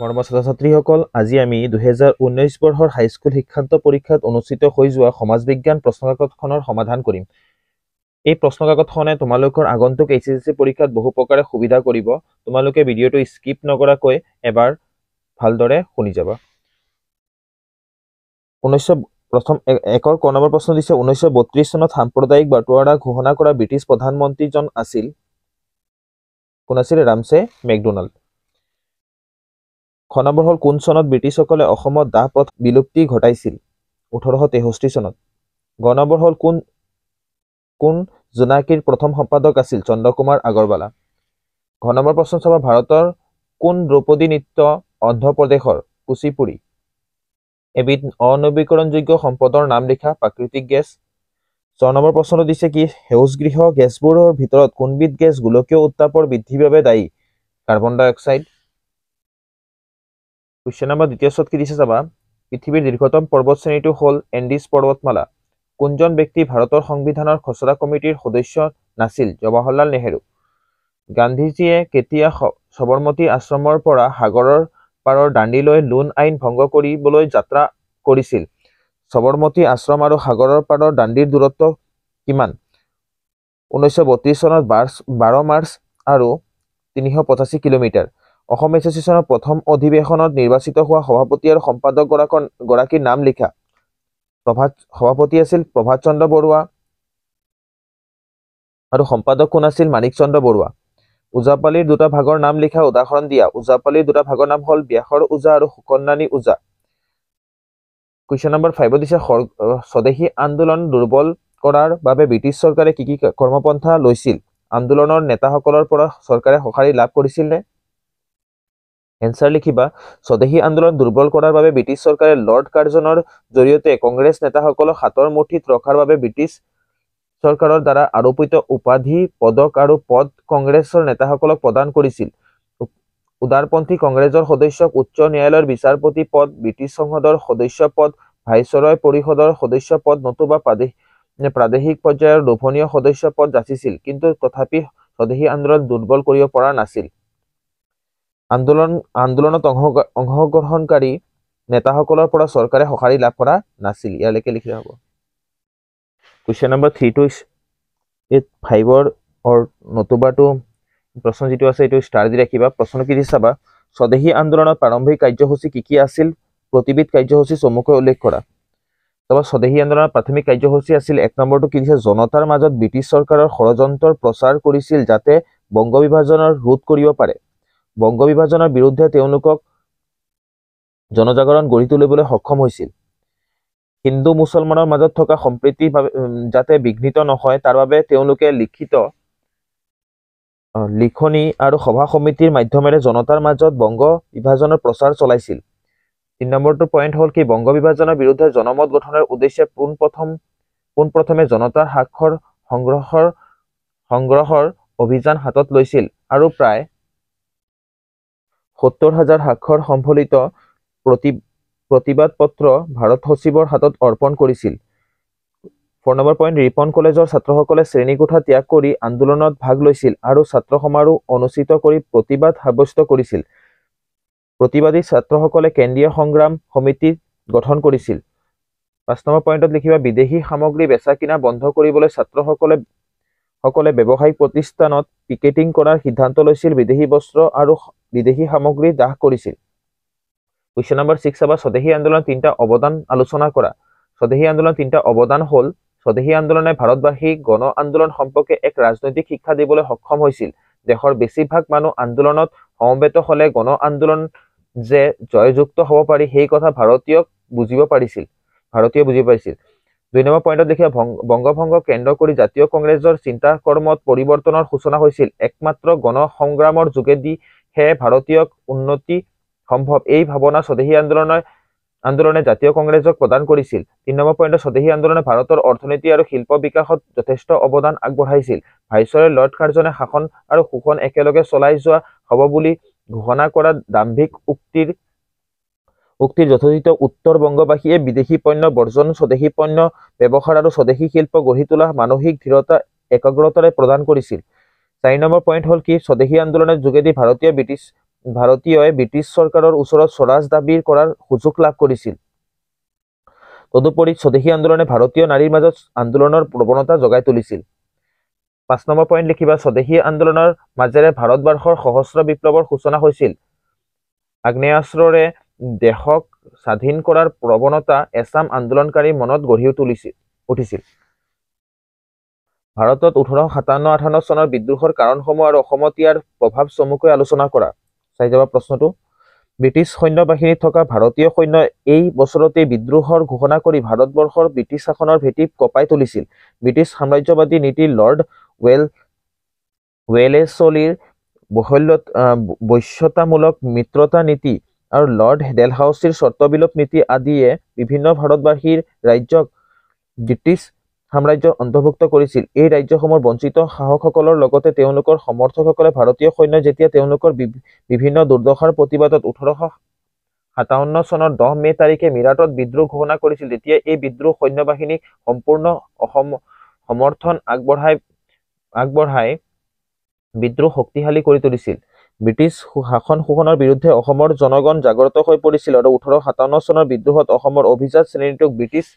মৰমৰ ছাত্ৰ-ছাত্ৰীসকল, আজি আমি 2019 বৰ্ষৰ হাইস্কুল শিক্ষান্ত পৰীক্ষাত অনুষ্ঠিত হৈ যোৱা সমাজ বিজ্ঞান প্ৰশ্নকাকতখনৰ সমাধান কৰিম। এই প্ৰশ্নকাকতখনে তোমালোকৰ আগন্তুক HSC পৰীক্ষাত বহু প্ৰকাৰে সুবিধা কৰিব। তোমালোকে ভিডিঅ'টো স্কিপ নকৰাকৈ এবাৰ ভালদৰে শুনি যাবা। একৰ ক নম্বৰ প্ৰশ্ন দিছে 1932 চনত সাম্প্ৰদায়িক বাটোৱাৰা ঘোষণা কৰা ব্ৰিটিছ প্ৰধানমন্ত্ৰীজন আছিল। কোন আছিল? ৰামছে মেকডোনাল্ড। খ নম্বৰ হ'ল কোন চনত ব্ৰিটিছসকলে অসমত দাহ প্ৰথা বিলুপ্তি ঘটাইছিল? 1863 চনত। গ নম্বৰ হ'ল কোন জোনাকীৰ প্ৰথম সম্পাদক আছিল? চন্দ্ৰকুমাৰ আগৰৱালা। ঘ নম্বৰ প্ৰশ্ন চাবা ভাৰতৰ কোন দ্ৰৌপদী নৃত্য অন্ধ্ৰপ্ৰদেশৰ? কুচিপুড়ি। এবিধ অনৱীকৰণযোগ্য সম্পদৰ নাম লিখা। প্ৰাকৃতিক গেছ। 6 নম্বৰ প্ৰশ্নটো দিছে কি সেউজগৃহ গেছবোৰৰ ভিতৰত কোনবিধ গেছ গোলকীয় উত্তাপৰ বৃদ্ধিৰ বাবে দায়ী? কাৰ্বন ডাই অক্সাইড। কুৱেশ্যন নম্বৰ দ্বিতীয় ছত কি দিছে চাবা পৃথিৱীৰ দীৰ্ঘতম পৰ্বত শ্ৰেণীটো হ'ল এণ্ডিছ পৰ্বতমালা। কোনজন ব্যক্তি ভাৰতৰ সংবিধানৰ খচৰা কমিটিৰ সদস্য নাছিল? জৱাহৰলাল নেহেৰু। গান্ধীজীয়ে কেতিয়া সবৰমতী আশ্ৰমৰ পৰা সাগৰৰ পাৰৰ দাণ্ডিলৈ লোণ আইন ভংগ কৰিবলৈ যাত্ৰা কৰিছিল? সবৰমতী আশ্ৰম আৰু সাগৰৰ পাৰৰ দাণ্ডিৰ দূৰত্ব কিমান? 1932 চনত 12 মাৰ্চ আৰু 385 কিলোমিটাৰ। অসম এছ'চিয়েশ্যনৰ প্ৰথম অধিৱেশনত নিৰ্বাচিত হোৱা সভাপতি আৰু সম্পাদক গৰাকীৰ নাম লিখা। সভাপতি আছিল প্ৰভাত চন্দ্ৰ বৰুৱা আৰু সম্পাদক কোন আছিল? মাণিক চন্দ্ৰ বৰুৱা। ওজাপালিৰ দুটা ভাগৰ নাম লিখা। উদাহৰণ দিয়া। ওজাপালিৰ দুটা ভাগৰ নাম হ'ল ব্যাসৰ ওজা আৰু সুকন্নানী ওজা। কুৱেশ্যন নম্বৰ 5 দিছে স্বদেশী আন্দোলন দুৰ্বল কৰাৰ বাবে ব্ৰিটিছ চৰকাৰে কি কৰ্মপন্থা লৈছিল? আন্দোলনৰ নেতাসকলৰ পৰা চৰকাৰে সঁহাৰি লাভ কৰিছিল নে? এনচাৰ লিখিবা। স্বদেশী আন্দোলন দুৰ্বল কৰাৰ বাবে ব্ৰিটিছ চৰকাৰে লৰ্ড কাৰ্জনৰ জৰিয়তে কংগ্ৰেছ নেতাসকলক হাতৰ মুঠিত ৰখাৰ বাবে ব্ৰিটিছ চৰকাৰৰ দ্বাৰা আৰোপিত উপাধি, পদক আৰু পদ কংগ্ৰেছৰ নেতাসকলক প্ৰদান কৰিছিল। উদাৰপন্থী কংগ্ৰেছৰ সদস্যক উচ্চ ন্যায়ালয়ৰ বিচাৰপতি পদ, ব্ৰিটিছ সংসদৰ সদস্য পদ, ভাইচৰয় পৰিষদৰ সদস্য পদ নতুবা প্ৰাদেশিক পৰ্যায়ৰ লোভনীয় সদস্য পদ যাচিছিল, কিন্তু তথাপি স্বদেশী আন্দোলন দুৰ্বল কৰিব পৰা নাছিল। আন্দোলনত অংশগ্ৰহণকাৰী নেতাসকলৰ পৰা চৰকাৰে সঁহাৰি লাভ কৰা নাছিল। ইয়ালৈকে লিখি হ'ব। কুৱেশ্যন নম্বৰ 3 5 নতুবাটো প্ৰশ্ন যিটো আছে এইটো ষ্টাৰ দি ৰাখিবা। প্ৰশ্ন কি দিছে চাবা স্বদেশী আন্দোলনত প্ৰাৰম্ভিক কাৰ্যসূচী কি আছিল? প্ৰতিবিধ কাৰ্যসূচী চমুকৈ উল্লেখ কৰা। তাৰপৰা স্বদেশী আন্দোলনৰ প্ৰাথমিক কাৰ্যসূচী আছিল 1 নম্বৰটো কি দিছে জনতাৰ মাজত ব্ৰিটিছ চৰকাৰৰ ষড়যন্ত্ৰৰ প্ৰচাৰ কৰিছিল যাতে বংগ বিভাজনৰ ৰোধ কৰিব পাৰে। বংগ বিভাজনৰ বিৰুদ্ধে তেওঁলোকক জনজাগৰণ গঢ়ি তুলিবলৈ সক্ষম হৈছিল। হিন্দু মুছলমানৰ মাজত থকা সম্প্ৰীতি যাতে বিঘ্নিত নহয় তাৰ বাবে তেওঁলোকে লিখনি আৰু সভা সমিতিৰ মাধ্যমেৰে জনতাৰ মাজত বংগ বিভাজনৰ প্ৰচাৰ চলাইছিল। 3 নম্বৰটো পইণ্ট হ'ল কি বংগ বিভাজনৰ বিৰুদ্ধে জনমত গঠনৰ উদ্দেশ্যে পোনপ্ৰথমে জনতাৰ স্বাক্ষৰ সংগ্ৰহৰ অভিযান হাতত লৈছিল আৰু প্ৰায় 70,000 স্বাক্ষৰ সম্বলিত প্ৰতিবাদ পত্ৰ ভাৰত সচিবৰ হাতত অৰ্পণ কৰিছিল। 4 নম্বৰ পইণ্ট ৰিপন কলেজৰ ছাত্ৰসকলে শ্ৰেণীকোঠা ত্যাগ কৰি আন্দোলনত ভাগ লৈছিল আৰু ছাত্ৰ সমাৰোহ অনুষ্ঠিত কৰি প্ৰতিবাদ সাব্যস্ত কৰিছিল। প্ৰতিবাদী ছাত্ৰসকলে কেন্দ্ৰীয় সংগ্ৰাম সমিতি গঠন কৰিছিল। 5 নম্বৰ পইণ্টত লিখিবা বিদেশী সামগ্ৰী বেচা কিনা বন্ধ কৰিবলৈ ছাত্ৰসকলে ব্যৱসায়িক প্ৰতিষ্ঠানত পিকেটিং কৰাৰ সিদ্ধান্ত লৈছিল। বিদেশী বস্ত্ৰ আৰু বিদেশী সামগ্ৰী দাহ কৰিছিল। কুৱেশ্যন নম্বৰ 6 চাবা স্বদেশী আন্দোলনৰ 3টা অৱদান আলোচনা কৰা। স্বদেশী আন্দোলনৰ 3টা অৱদান হ'ল স্বদেশী আন্দোলনে ভাৰতবাসীক গণ আন্দোলন সম্পৰ্কে এক ৰাজনৈতিক শিক্ষা দিবলৈ সক্ষম হৈছিল। দেশৰ বেছিভাগ মানুহ আন্দোলনত সমবেত হ'লে গণ আন্দোলন যে জয়যুক্ত হ'ব পাৰি সেই কথা ভাৰতীয় বুজি পাৰিছিল। 2 নম্বৰ পইণ্টত দেখিবা বংগভংগ কেন্দ্ৰ কৰি জাতীয় কংগ্ৰেছৰ চিন্তা কৰ্মত পৰিৱৰ্তনৰ সূচনা হৈছিল। একমাত্ৰ গণ সংগ্ৰামৰ যোগেদিহে ভাৰতীয় উন্নতি সম্ভৱ এই ভাৱনা স্বদেশী আন্দোলনে জাতীয় কংগ্ৰেছক প্ৰদান কৰিছিল। 3 নম্বৰ পইণ্টত স্বদেশী আন্দোলনে ভাৰতৰ অৰ্থনীতি আৰু শিল্প বিকাশত যথেষ্ট অৱদান আগবঢ়াইছিল। ভাইচৰয় লৰ্ড কাৰ্জনে শাসন আৰু শোষণ একেলগে চলাই যোৱা হ'ব বুলি ঘোষণা কৰা দাম্ভিক উক্তিৰ যথোচিত উত্তৰ বংগবাসীয়ে বিদেশী পণ্য বৰ্জন, স্বদেশী পণ্য ব্যৱহাৰ আৰু স্বদেশী শিল্প গঢ়ি তোলা মানসিক দৃঢ়তা একাগ্ৰতাৰে প্ৰদান কৰিছিল। 4 নম্বৰ পইণ্ট হ'ল কি স্বদেশী আন্দোলনৰ যোগেদি ভাৰতীয় ব্ৰিটিছ ভাৰতীয়ই ব্ৰিটিছ চৰকাৰৰ ওচৰত স্বৰাজ দাবী কৰাৰ সুযোগ লাভ কৰিছিল। তদুপৰি স্বদেশী আন্দোলনে ভাৰতীয় নাৰীৰ মাজত আন্দোলনৰ প্ৰৱণতা জগাই তুলিছিল। 5 নম্বৰ পইণ্ট লিখিবা, স্বদেশী আন্দোলনৰ মাজেৰে ভাৰতবৰ্ষৰ সহস্ৰ বিপ্লৱৰ সূচনা হৈছিল। আগ্নেয়াস্ত্ৰৰে দেশক স্বাধীন কৰাৰ প্ৰৱণতা এছাম আন্দোলনকাৰীৰ মনত গঢ়ি উঠিছিল। ভাৰতত 1857-58 চনৰ বিদ্ৰোহৰ কাৰণসমূহ আৰু অসমত ইয়াৰ প্ৰভাৱ চমুকৈ আলোচনা কৰা। চাই যাবা প্ৰশ্নটো। ব্ৰিটিছ সৈন্য বাহিনীত থকা ভাৰতীয় সৈন্যই এই বছৰতেই বিদ্ৰোহৰ ঘোষণা কৰি ভাৰতবৰ্ষৰ ব্ৰিটিছ শাসনৰ ভেটি কঁপাই তুলিছিল। ব্ৰিটিছ সাম্ৰাজ্যবাদী নীতি লৰ্ড ৱেলেছলিৰ বশ্যতামূলক মিত্ৰতা নীতি আৰু লৰ্ড ডেলহাউছিৰ চৰ্তবিলোপ নীতি আদিয়ে বিভিন্ন ভাৰতবাসীৰ ৰাজ্যক ব্ৰিটিছ সাম্ৰাজ্যত অন্তৰ্ভুক্ত কৰিছিল। এই ৰাজ্যসমূহৰ বঞ্চিত শাসকসকলৰ লগতে তেওঁলোকৰ সমৰ্থকসকলে ভাৰতীয় সৈন্যই যেতিয়া তেওঁলোকৰ বিভিন্ন দুৰ্দশাৰ প্ৰতিবাদত 1857 চনৰ 10 মে তাৰিখে মিৰাটত বিদ্ৰোহ ঘোষণা কৰিছিল, তেতিয়া এই বিদ্ৰোহ সৈন্যবাহিনীক সম্পূৰ্ণ সমৰ্থন আগবঢ়াই বিদ্ৰোহ শক্তিশালী কৰি তুলিছিল। ব্ৰিটিছ শাসন শোষণৰ বিৰুদ্ধে অসমৰ জনগণ জাগ্ৰত হৈ পৰিছিল আৰু 1857 চনৰ বিদ্ৰোহত অসমৰ অভিজাত শ্ৰেণীটোক ব্ৰিটিছ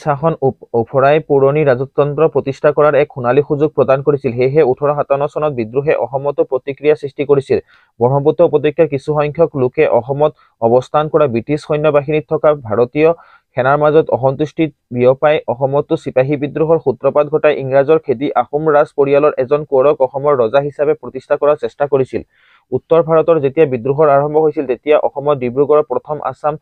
শাসন উফৰাই পুৰণি ৰাজতন্ত্ৰ প্ৰতিষ্ঠা কৰাৰ এক সোণালী সুযোগ প্ৰদান কৰিছিল। সেয়েহে 1857 চনত বিদ্ৰোহে অসমতো প্ৰতিক্ৰিয়া সৃষ্টি কৰিছিল। ব্ৰহ্মপুত্ৰ উপত্যকাৰ কিছুসংখ্যক লোকে অসমত অৱস্থান কৰা ব্ৰিটিছ সৈন্যবাহিনীত থকা ভাৰতীয় সেনাৰ মাজত অসন্তুষ্টি বিয়পাই অসমতো চিপাহী বিদ্ৰোহৰ সূত্ৰপাত ঘটাই ইংৰাজৰ খেদি আহোম ৰাজ পৰিয়ালৰ এজন কোঁৱৰক অসমৰ ৰজা হিচাপে প্ৰতিষ্ঠা কৰাৰ চেষ্টা কৰিছিল। উত্তৰ ভাৰতৰ যেতিয়া বিদ্ৰোহৰ আৰম্ভ হৈছিল, তেতিয়া অসমত ডিব্ৰুগড়ত প্ৰথম আছাম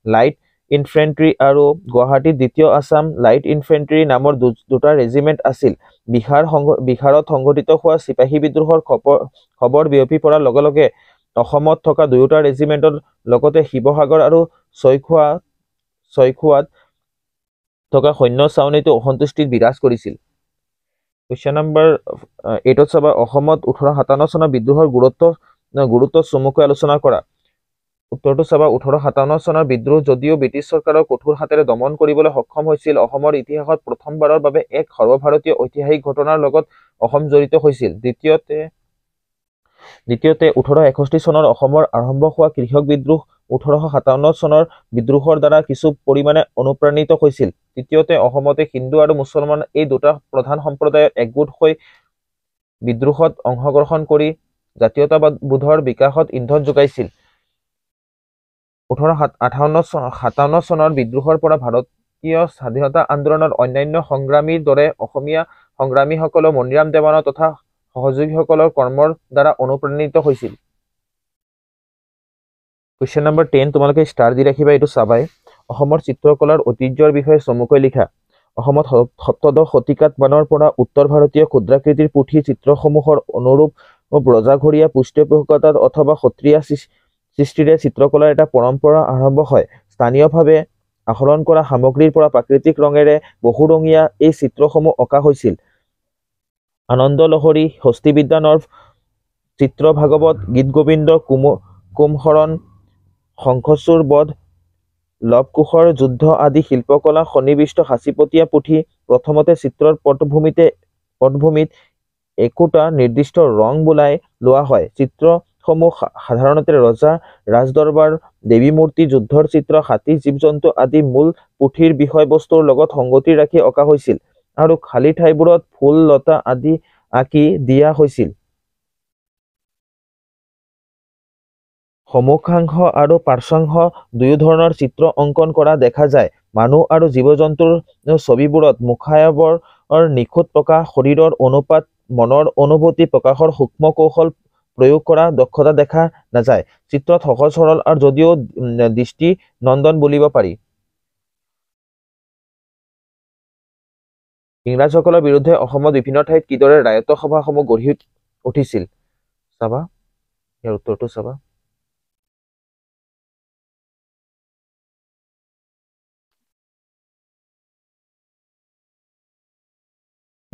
লাইট ইনফেণ্ট্ৰি আৰু গুৱাহাটীত দ্বিতীয় আছাম লাইট ইনফেণ্ট্ৰি নামৰ দুটা ৰেজিমেণ্ট আছিল। বিহাৰত সংঘটিত হোৱা চিপাহী বিদ্ৰোহৰ খবৰ বিয়পি পৰাৰ লগে লগে অসমত থকা দুয়োটা ৰেজিমেণ্টৰ লগতে শিৱসাগৰ আৰু ছয়খোৱাত থকা সৈন্য ছাউনীতো অসন্তুষ্টিত বিৰাজ কৰিছিল। কুৱেশ্যন নম্বৰ 8ত চাবা, অসমত 1857 চনৰ বিদ্ৰোহৰ গুৰুত্ব চমুকৈ আলোচনা কৰা। উত্তৰটো চাবা, 1857 চনৰ বিদ্ৰোহ যদিও ব্ৰিটিছ চৰকাৰৰ কঠোৰ হাতেৰে দমন কৰিবলৈ সক্ষম হৈছিল, অসমৰ ইতিহাসত প্ৰথমবাৰৰ বাবে এক সৰ্বভাৰতীয় ঐতিহাসিক ঘটনাৰ লগত অসম জড়িত হৈছিল। দ্বিতীয়তে 1861 চনৰ অসমৰ আৰম্ভ হোৱা কৃষক বিদ্ৰোহ 1857 চনৰ বিদ্ৰোহৰ দ্বাৰা কিছু পৰিমাণে অনুপ্ৰাণিত হৈছিল। তৃতীয়তে অসমতে হিন্দু আৰু মুছলমান এই দুটা প্ৰধান সম্প্ৰদায়ৰ একগোট হৈ বিদ্ৰোহত অংশগ্ৰহণ কৰি জাতীয়তাবোধৰ বিকাশত ইন্ধন যোগাইছিল। 1857 চনৰ বিদ্ৰোহৰ পৰা ভাৰতীয় স্বাধীনতা আন্দোলনৰ অন্যান্য সংগ্ৰামীৰ দৰে অসমীয়া সংগ্ৰামীসকলেও মণিৰাম দেৱানৰ তথা সহযোগীসকলৰ কৰ্মৰ দ্বাৰা অনুপ্ৰাণিত হৈছিল। কুৱেশ্যন নম্বৰ 10 তোমালোকে ষ্টাৰ দি ৰাখিবা, এইটো চাবাই। অসমৰ চিত্ৰকলাৰ ঐতিহ্যৰ বিষয়ে চমুকৈ লিখা। অসমত সপ্তদশ শতিকাত মানৰ পৰা উত্তৰ ভাৰতীয় ক্ষুদ্ৰাকৃতিৰ পুথি চিত্ৰসমূহৰ অনুৰূপ ৰজাঘৰীয়া পৃষ্ঠপোষকতাত অথবা সত্ৰীয়া সৃষ্টিৰে চিত্ৰকলাৰ এটা পৰম্পৰা আৰম্ভ হয়। স্থানীয়ভাৱে আহৰণ কৰা সামগ্ৰীৰ পৰা প্ৰাকৃতিক ৰঙেৰে বহুৰঙীয়া এই চিত্ৰসমূহ অঁকা হৈছিল। আনন্দ লহৰী, হস্তিবিদ্যা চিত্ৰ ভাগৱত, গীত গোবিন্দ, কুমহৰণ, শংখচূড় বধ, লৱকুশৰ যুদ্ধ আদি শিল্পকলা সন্নিৱিষ্ট সাঁচিপতীয়া পুথি। প্ৰথমতে চিত্ৰৰ পটভূমিত একোটা নিৰ্দিষ্ট ৰং বোলাই লোৱা হয়। চিত্ৰসমূহ সাধাৰণতে ৰজা, ৰাজদৰবাৰ, দেৱী মূৰ্তি, যুদ্ধৰ চিত্ৰ, হাতী, জীৱ-জন্তু আদি মূল পুথিৰ বিষয়বস্তুৰ লগত সংগতি ৰাখি অঁকা হৈছিল আৰু খালী ঠাইবোৰত ফুল, লতা আদি আঁকি দিয়া হৈছিল। সমুখাংশ আৰু পাৰ্শ্বাংশ দুয়ো ধৰণৰ চিত্ৰ অংকন কৰা দেখা যায়। মানুহ আৰু জীৱ-জন্তুৰ ছবিবোৰত মুখাৱয়বৰ নিখুঁত প্ৰকাশ, শৰীৰৰ অনুপাত, মনৰ অনুভূতি প্ৰকাশৰ সূক্ষ্ম কৌশল প্ৰয়োগ কৰা দক্ষতা দেখা নাযায়। চিত্ৰত সহজ সৰল আৰু যদিও দৃষ্টি নন্দন বুলিব পাৰি। ইংৰাজসকলৰ বিৰুদ্ধে অসমত বিভিন্ন ঠাইত কিদৰে ৰায়ত্ব সভাসমূহ গঢ়ি উঠিছিল চাবা, ইয়াৰ উত্তৰটো চাবা।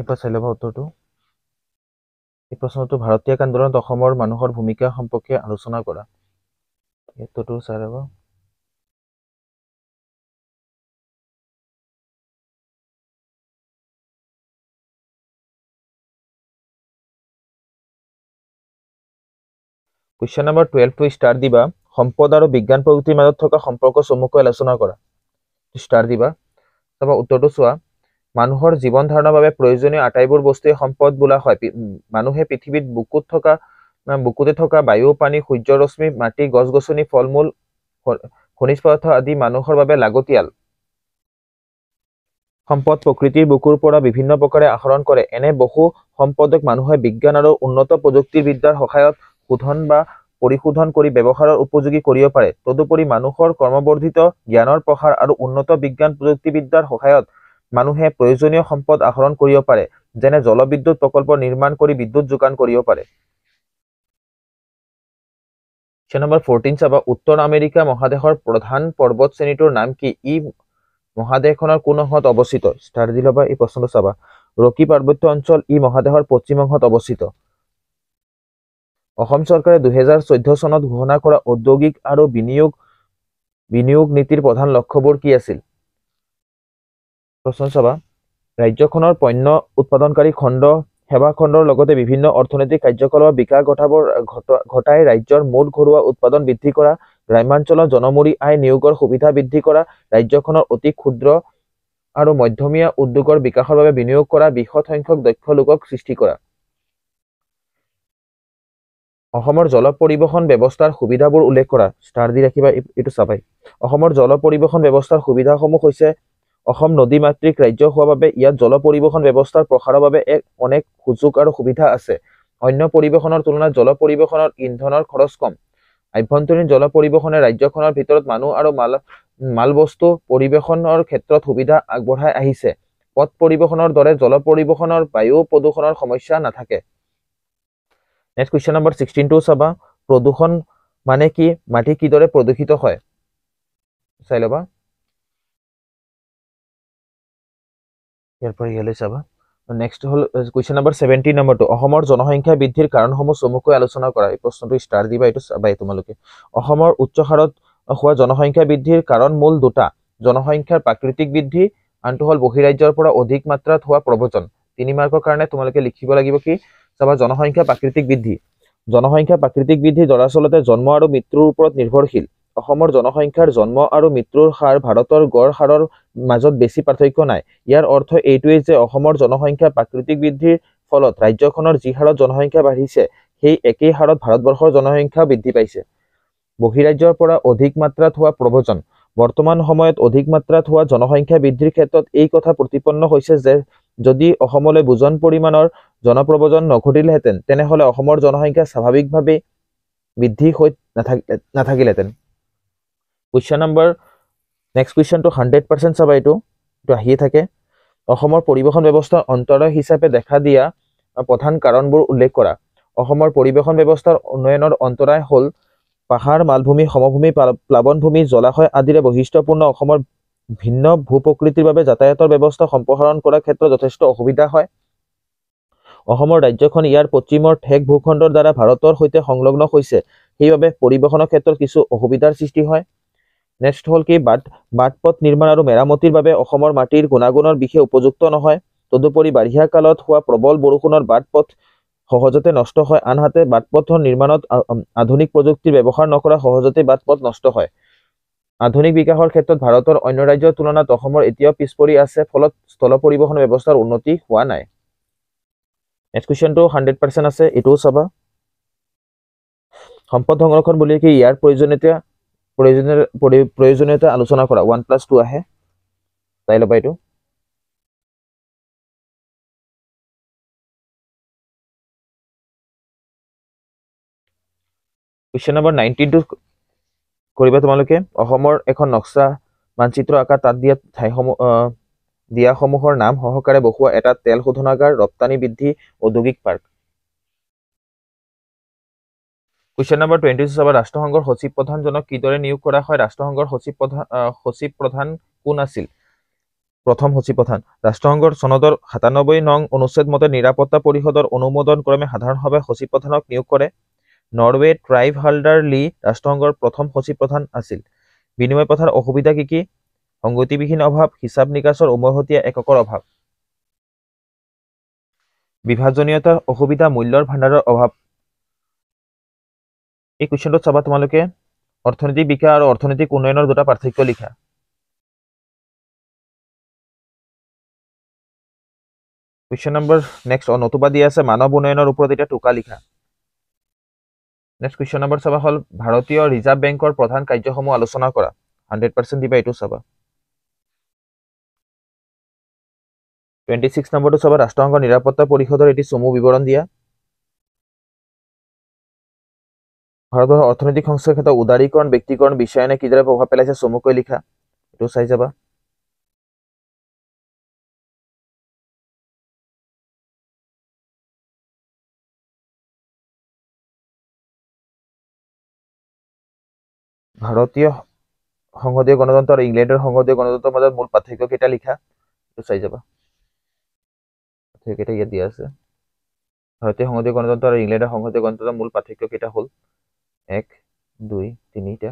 এবাৰ চাই ল'বা উত্তৰটো। এই প্ৰশ্নটো ভাৰতীয় আন্দোলনত অসমৰ মানুহৰ ভূমিকা সম্পৰ্কে আলোচনা কৰা। উত্তৰটো চাই ল'বা। কুৱেশ্যন নম্বৰ 12 টো ষ্টাৰ দিবা সম্পদ আৰু বিজ্ঞান প্ৰযুক্তিৰ মাজত থকা সম্পৰ্ক চমুকৈ আলোচনা কৰা ষ্টাৰ দিবা তাৰপৰা উত্তৰটো চোৱা মানুহৰ জীৱন ধাৰণৰ বাবে প্ৰয়োজনীয় আটাইবোৰ বস্তুৱে সম্পদ বোলা হয় মানুহে পৃথিৱীত বুকুতে থকা বায়ু পানী সূৰ্য ৰশ্মি মাটি গছ গছনি ফল মূল খনিজ পদাৰ্থ আদি মানুহৰ বাবে লাগতিয়াল সম্পদ প্ৰকৃতিৰ বুকুৰ পৰা বিভিন্ন প্ৰকাৰে আহৰণ কৰে এনে বহু সম্পদক মানুহে বিজ্ঞান আৰু উন্নত প্ৰযুক্তিবিদ্যাৰ সহায়ত শোধন বা পৰিশোধন কৰি ব্যৱহাৰৰ উপযোগী কৰিব পাৰে তদুপৰি মানুহৰ কৰ্মবৰ্ধিত জ্ঞানৰ প্ৰসাৰ আৰু উন্নত বিজ্ঞান প্ৰযুক্তিবিদ্যাৰ সহায়ত মানুহে প্ৰয়োজনীয় সম্পদ আহৰণ কৰিব পাৰে যেনে জলবিদ্যুৎ প্ৰকল্প নিৰ্মাণ কৰি বিদ্যুৎ যোগান কৰিব পাৰে নম্বৰ 14 চাবা উত্তৰ আমেৰিকা মহাদেশৰ প্ৰধান পৰ্বত শ্ৰেণীটোৰ নাম কি ই মহাদেশখনৰ কোন অংশত অৱস্থিত ষ্টাৰ দি ল'বা এই প্ৰশ্নটো চাবা ৰকি পাৰ্বত্য অঞ্চল ই মহাদেশৰ পশ্চিম অংশত অৱস্থিত অসম চৰকাৰে 2014 চনত ঘোষণা কৰা ঔদ্যোগিক আৰু বিনিয়োগ নীতিৰ প্ৰধান লক্ষ্যবোৰ কি আছিল প্ৰশ্ন চাবা ৰাজ্যখনৰ পণ্য উৎপাদনকাৰী খণ্ড সেৱা খণ্ডৰ লগতে বিভিন্ন অৰ্থনৈতিক কাৰ্যকলাপৰ বিকাশ ঘটাই ৰাজ্যৰ মুঠ ঘৰুৱা উৎপাদন বৃদ্ধি কৰা গ্ৰামাঞ্চলত জনমূৰি আয় নিয়োগৰ সুবিধা বৃদ্ধি কৰা ৰাজ্যখনৰ অতি ক্ষুদ্ৰ আৰু মধ্যমীয়া উদ্যোগৰ বিকাশৰ বাবে বিনিয়োগ কৰা বৃহৎ সংখ্যক দক্ষ লোকক সৃষ্টি কৰা অসমৰ জল পৰিবহণ ব্যৱস্থাৰ সুবিধাবোৰ উল্লেখ কৰা ষ্টাৰ দি ৰাখিবা এইটো চাবাই অসমৰ জল পৰিবহণ ব্যৱস্থাৰ সুবিধাসমূহ হৈছে অসম নদী মাতৃক ৰাজ্য হোৱাৰ বাবে ইয়াত জল পৰিবহণ ব্যৱস্থাৰ প্ৰসাৰৰ বাবে অনেক সুযোগ আৰু সুবিধা আছে অন্য পৰিবহণৰ তুলনাত জল পৰিবহণৰ ইন্ধনৰ খৰচ কম আভ্যন্তৰীণ জল পৰিবহণে ৰাজ্যখনৰ ভিতৰত মানুহ আৰু মালবস্তু পৰিবহণৰ ক্ষেত্ৰত সুবিধা আগবঢ়াই আহিছে পথ পৰিবহণৰ দৰে জল পৰিবহণৰ বায়ু প্ৰদূষণৰ সমস্যা নাথাকে নেক্সট কুৱেশ্যন নম্বৰ 16 টো চাবা প্ৰদূষণ মানে কি মাটি কিদৰে প্ৰদূষিত হয় চাই ল'বা ইয়াৰ পৰা ইয়ালৈ চাবা নেক্সট হল কুৱেশ্যন নম্বৰ 17 নম্বৰটো অসমৰ জনসংখ্যা বৃদ্ধিৰ কাৰণসমূহ চমুকৈ আলোচনা কৰা এই প্ৰশ্নটো ষ্টাৰ দিবা এইটো চাবাই তোমালোকে অসমৰ উচ্চ হাৰত হোৱা জনসংখ্যা বৃদ্ধিৰ কাৰণ মূল দুটা জনসংখ্যাৰ প্ৰাকৃতিক বৃদ্ধি আনটো হল বহিৰাজ্যৰ পৰা অধিক মাত্ৰাত হোৱা প্ৰব্ৰজন 3 মাৰ্কৰ কাৰণে তোমালোকে লিখিব লাগিব কি চাবা জনসংখ্যা প্ৰাকৃতিক বৃদ্ধি দৰাচলতে জন্ম আৰু মৃত্যুৰ ওপৰত নিৰ্ভৰশীল অসমৰ জনসংখ্যাৰ জন্ম আৰু মৃত্যুৰ হাৰ ভাৰতৰ গড় হাৰৰ মাজত বেছি পাৰ্থক্য নাই ইয়াৰ অৰ্থ এইটোৱেই যে অসমৰ জনসংখ্যা প্ৰাকৃতিক বৃদ্ধিৰ ফলত ৰাজ্যখনৰ যি হাৰত জনসংখ্যা বাঢ়িছে সেই একেই হাৰত ভাৰতবৰ্ষৰ জনসংখ্যা বৃদ্ধি পাইছে বহিৰাজ্যৰ পৰা অধিক মাত্ৰাত হোৱা প্ৰব্ৰজন বৰ্তমান সময়ত অধিক মাত্ৰাত হোৱা জনসংখ্যা বৃদ্ধিৰ ক্ষেত্ৰত এই কথা প্ৰতিপন্ন হৈছে যে যদি অসমলৈ বুজন পৰিমাণৰ জনপ্ৰব্ৰজন নঘটিলহেঁতেন তেনেহলে অসমৰ জনসংখ্যা স্বাভাৱিকভাৱে বৃদ্ধি হৈ নাথাকিলহেঁতেন কুৱেশ্যন নম্বৰ নেক্সট কুৱেশ্যনটো 100% চাবা এইটো আহিয়ে থাকে অসমৰ পৰিবহণ ব্যৱস্থাৰ অন্তৰায় হিচাপে দেখা দিয়া প্ৰধান কাৰণবোৰ উল্লেখ কৰা অসমৰ পৰিবহণ ব্যৱস্থাৰ উন্নয়নৰ অন্তৰায় হল পাহাৰ মালভূমি সমভূমি প্লাৱনভূমি জলাশয় আদিৰে বৈশিষ্ট্যপূৰ্ণ অসমৰ ভিন্ন ভূপ্ৰকৃতিৰ বাবে যাতায়াতৰ ব্যৱস্থা সম্প্ৰসাৰণ কৰাৰ ক্ষেত্ৰত যথেষ্ট অসুবিধা হয় অসমৰ ৰাজ্যখন ইয়াৰ পশ্চিমৰ ঠেক ভূখণ্ডৰ দ্বাৰা ভাৰতৰ সৈতে সংলগ্ন হৈছে সেইবাবে পৰিবহণৰ ক্ষেত্ৰত কিছু অসুবিধাৰ সৃষ্টি হয় নেক্সট হল কি বাটপথ নিৰ্মাণ আৰু মেৰামতিৰ বাবে অসমৰ মাটিৰ গুণাগুণৰ বিশেষ উপযুক্ত নহয় তদুপৰি বাৰিষা কালত হোৱা প্ৰবল বৰষুণৰ বাটপথ সহজতে নষ্ট হয় আনহাতে বাটপথৰ নিৰ্মাণত আধুনিক প্ৰযুক্তিৰ ব্যৱহাৰ নকৰা সহজতে বাটপথ নষ্ট হয় আধুনিক বিকাশৰ ক্ষেত্ৰত ভাৰতৰ অন্য ৰাজ্যৰ তুলনাত অসমৰ এতিয়াও পিছ পৰি আছে ফলত স্থল পৰিবহণ ব্যৱস্থাৰ উন্নতি হোৱা নাই নেক্সট কুৱেশ্যনটো 100% আছে এটোও চাবা সম্পদ সংৰক্ষণ বুলি কি ইয়াৰ প্ৰয়োজনীয়তা আলোচনা কৰা 1+2 আহে চাই ল'বা এইটো কুৱেশ্যন নম্বৰ 19 টো কৰিবা তোমালোকে অসমৰ এখন নক্সা মানচিত্ৰ আকাৰ তাত দিয়াসমূহৰ নাম সহকাৰে বহুৱা এটা তেল শোধনাগাৰ ৰপ্তানি বৃদ্ধি ঔদ্যোগিক পাৰ্ক কুৱেশ্যন নম্বৰ 22 চাবা ৰাষ্ট্ৰসংঘৰ সচিব প্ৰধানজনক কিদৰে নিয়োগ কৰা হয় ৰাষ্ট্ৰসংঘৰ সচিব প্ৰধান কোন আছিল প্ৰথম সচিব প্ৰধান ৰাষ্ট্ৰসংঘৰ চনদৰ 97 নং অনুচ্ছেদ মতে নিৰাপত্তা পৰিষদৰ অনুমোদন ক্ৰমে সাধাৰণ সভাই সচিব প্ৰধানক নিয়োগ কৰে নৰৱে ট্ৰাইভ হাল্ডাৰ লি ৰাষ্ট্ৰসংঘৰ প্ৰথম সচিব প্ৰধান আছিল বিনিময় প্ৰথাৰ অসুবিধা কি সংগতিবিহীন অভাৱ হিচাপ নিকাচৰ উমৈহতীয়া এককৰ অভাৱ বিভাজনীয়তাৰ অসুবিধা মূল্যৰ ভাণ্ডাৰৰ অভাৱ এই কুৱেশ্যনটোত চাবা তোমালোকে অৰ্থনৈতিক বিকাশ আৰু অৰ্থনৈতিক উন্নয়নৰ দুটা পাৰ্থক্য লিখা। কুৱেশ্যন নম্বৰ নেক্সট নতুবা দিয়া আছে মানৱ উন্নয়নৰ ওপৰত এতিয়া টোকা লিখা। নেক্সট কুৱেশ্যন নম্বৰ চাবা হ'ল ভাৰতীয় ৰিজাৰ্ভ বেংকৰ প্ৰধান কাৰ্যসমূহ আলোচনা কৰা। 100% দিবা, এইটো চাবা। 26 নম্বৰটো চাবা ৰাষ্ট্ৰসংঘৰ নিৰাপত্তা পৰিষদৰ এটি চমু বিৱৰণ দিয়া। ভাৰতবৰ্ষৰ অৰ্থনৈতিক সংস্কাৰৰ ক্ষেত্ৰত উদাৰীকৰণ ব্যক্তিকৰণ বিশ্বায়নে কিদৰে প্ৰভাৱ পেলাইছে চমুকৈ লিখা, এইটো চাই যাবা। ভাৰতীয় সংসদীয় গণতন্ত্ৰ আৰু ইংলেণ্ডৰ সংসদীয় গণতন্ত্ৰৰ মাজত মূল পাৰ্থক্য কেইটা লিখা, এইটো চাই যাবা। পাৰ্থক্যকেইটা ইয়াত দিয়া আছে। ভাৰতীয় সংসদীয় গণতন্ত্ৰ আৰু ইংলেণ্ডৰ সংসদীয় গণতন্ত্ৰৰ মূল পাৰ্থক্য কেইটা হ'ল 1, 2, 3টা।